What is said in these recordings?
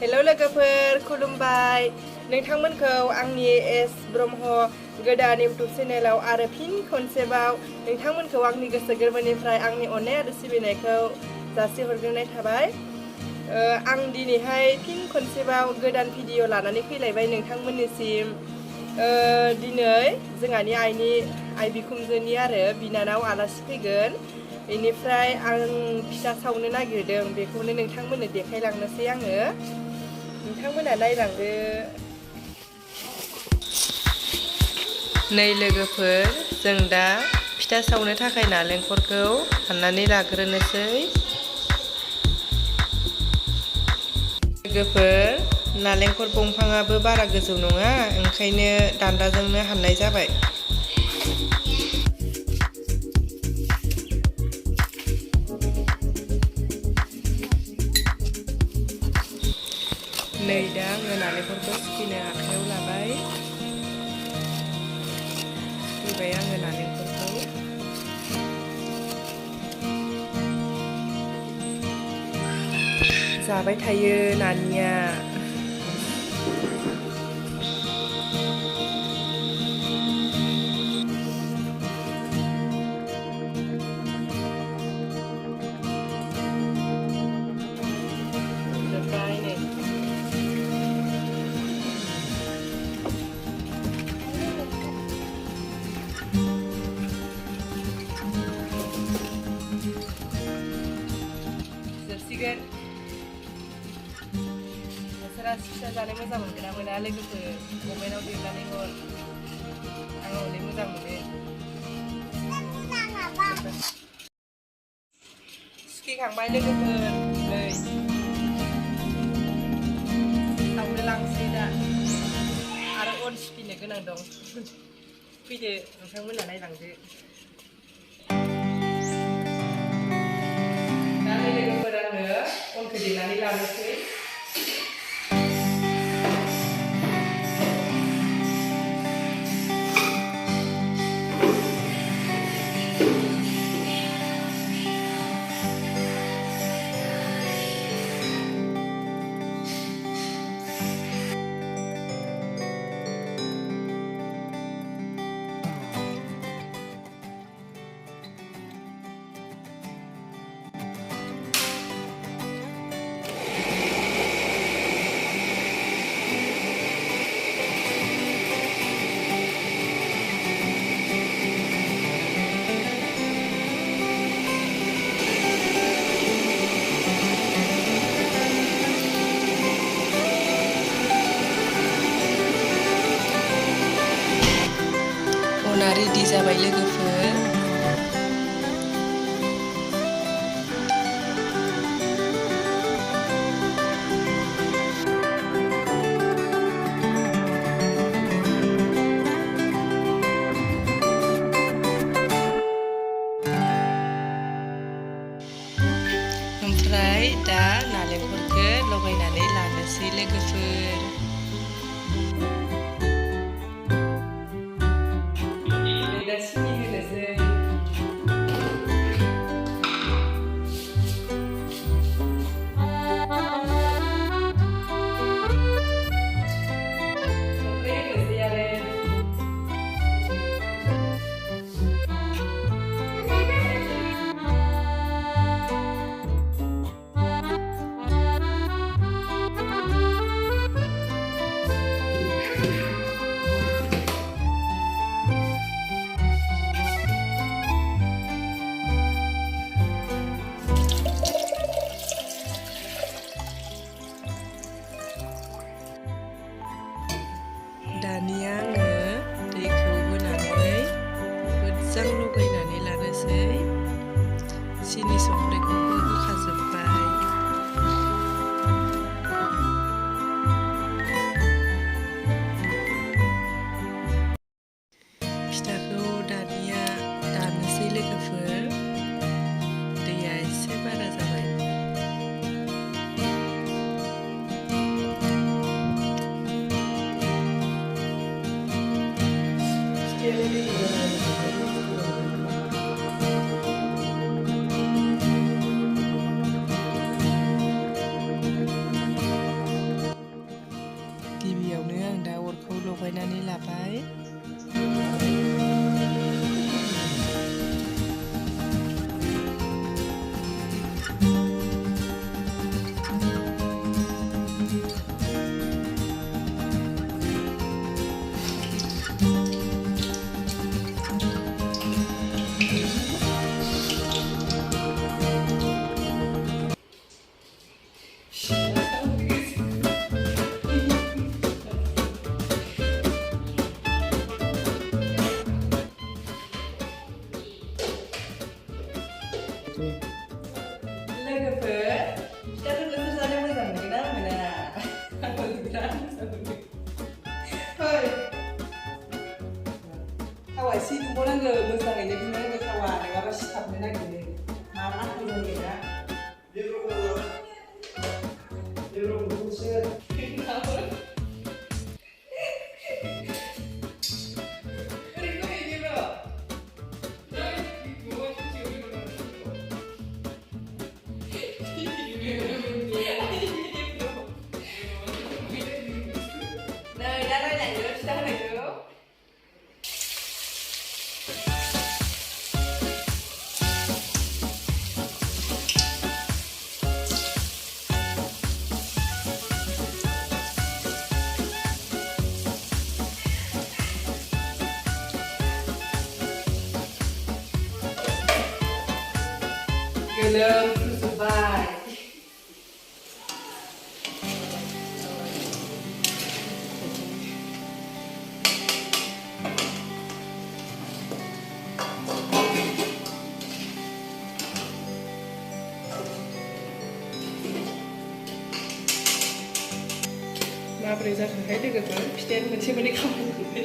Hello लोगोफोर खुलुमबाय नोंथांमोनखौ आंनि एस ब्रह्म गोदान इउटुब चेनेलाव आरो फिन खनसेबाव नोंथांमोनखौ आंनि गोसो गोरबोनिफ्राय आंनि अननाय आरो सिबिनायखौ जासिहरग्रोनाय थाबाय। आं दिनैहाय फिन खनसेबाव गोदान भिडिअ लानानै फैलायबाय नोंथांमोननिसिम। दिनै जोंहानि आइ बिखुनजोनि आरो बिनानाव आलासि फैगोन। बेनिफ्राय आं फिथा सावनो नागिरदों, बेखौनो नोंथांमोननो देखायलांनोसै आङो। नोंथांमोना नायलांदो। नै लोगोफोर, जों दा फिथा सावनो थाखाय नालेंखरखौ हाननानै लाग्रोनोसै। लोगोफोर, नालेंखर दंफाङाबो बारा गोजौ नङा, ओंखायनो दान्दाजोंनो हाननाय जाबाय। नै दा आङो नालेंखरखौ सुखिनो आखाइयाव लाबाय। सुखिबाय आङो नालेंखरखौ। जाबाय थायो नानिया। जोब्बाय नै। जोबसिगोन। नोंसोरा फिथा जानो मोजां मोनगोन ना मोना लोगोफोर? कमेन्टआव लिरनानै हर। आं हले मोजां मोनो। सुखिखांबाय लोगोफोर, नै सावनो लांसै दा। आरो अन सिफिनो गोनां दं। फैदो नोंथांमोना नायलांदो। दा नै लोगोफोर, आङो अनखौ देनानै लानोसै। अना रेडि जाबाय लोगोफोर। ओमफ्राय दा नालेंखरखौ लगायनानै लानोसै लोगोफोर। दा सिनि होनोसै। संख्रि होनोसै आरो। दानिया आङो दैखौ होनानै मोजां लगायनानै लानोसै। सिनि संख्रिखौबो होखाजोब्बाय। फिथाखौ दानिया दानोसै लोगोफोर। दैया एसे बारा जाबाय। लाबाय। लोगोफोर फिथाखौ नोंसोर जानो मोजां मोनगोन ना मोना? आंबो बिराद मोजां मोनो। फै थावा एसे दुंबावनांगौ, मोजाङैनो दुंनांगौ थावा, नङाबा सिथाबनो नागिरो। माबा नांगौ जायो ना? Gelap tersebar. Mabrih जाखांबाय लोगोफोर, फिथायानो मोनसे मोननै खामानि होबाय।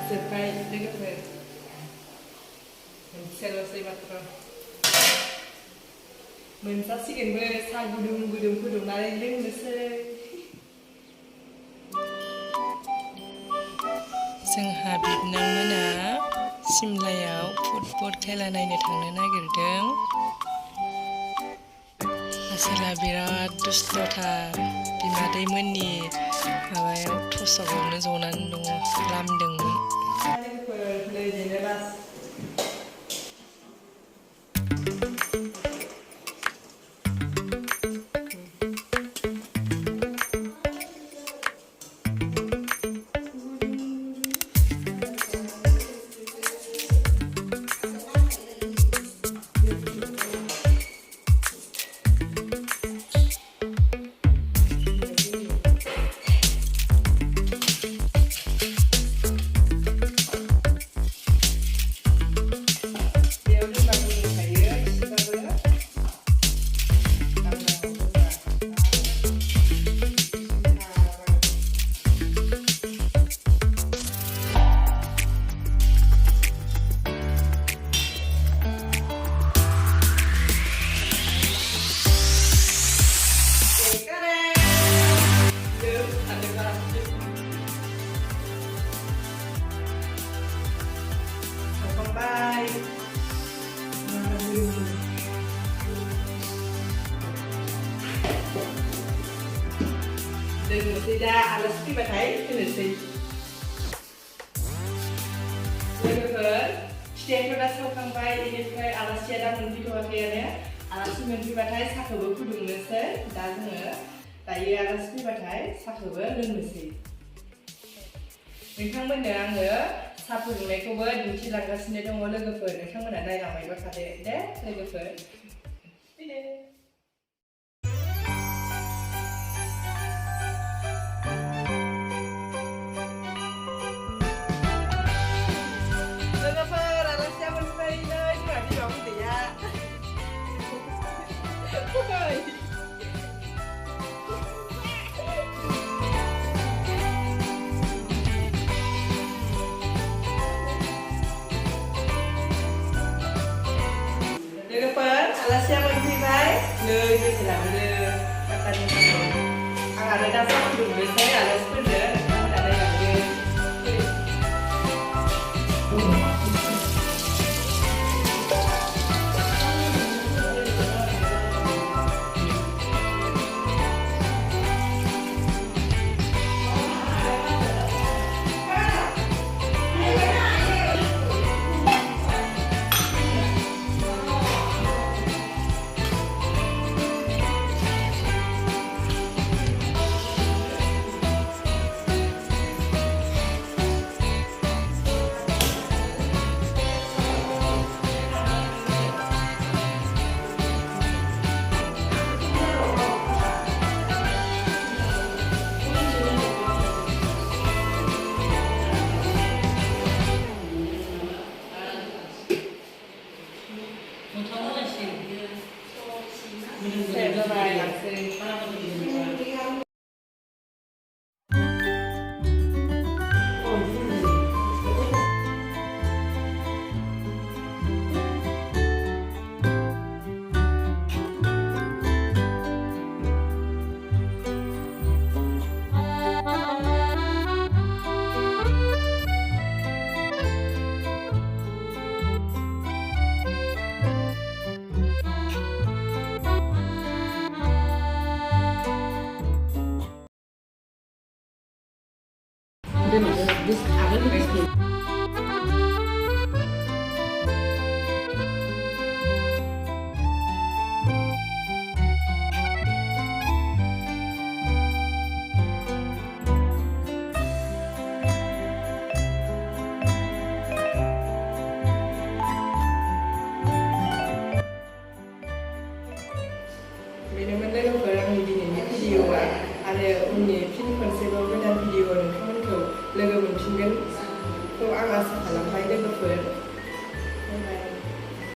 Surprise लोगोफोर, मोनसेल'सै मात्र। मोनजासिगोनबो, साहा गुदुं गुदुं फुदुंनानै लोंनोसै। जोंहा बिबनांमोना सिमलायाव फुटबल खेला नायनो थांनो नागिरदों। आसोला बिराद दुस्थ'थार, बिमादैमोननि माबायाव थसबावनो जनानै दङ, लामदोंमोन। Logoसै दा आलासि फैबाथाय होनोसै। लोगोफोर फिथाइखौ दा सावखांबाय, बेनिफ्राय आलासिया दा मोनफैथ'वाखैआनो। आलासि मोनफैबाथाय साहाखौबो फुदुंनोसै। दा जोङो दायो आलासि फैबाथाय साहाखौबो लोंनोसै। नोंथांमोननो आङो साहा फुदुंनायखौबो दिन्थिलांगासिनो दङ लोगोफोर। नोंथांमोना नायलांबायबा थादो दे लोगोफोर। फैदो। लोगोफोर आं आरो दा साहा फुदुंनोसै आरो फोनो नोंथांमोना नायलांदो This I really this thing. बेनोमोन लोगोफोर आंनि दिनैनि भिडिअ'आ आरो उननि फिन खनसेबाव गोदान भिडिअ' नोंथांमोनखौ लोगो मोनफिनगोनखौ आं आसा खालामबाय लोगोफोर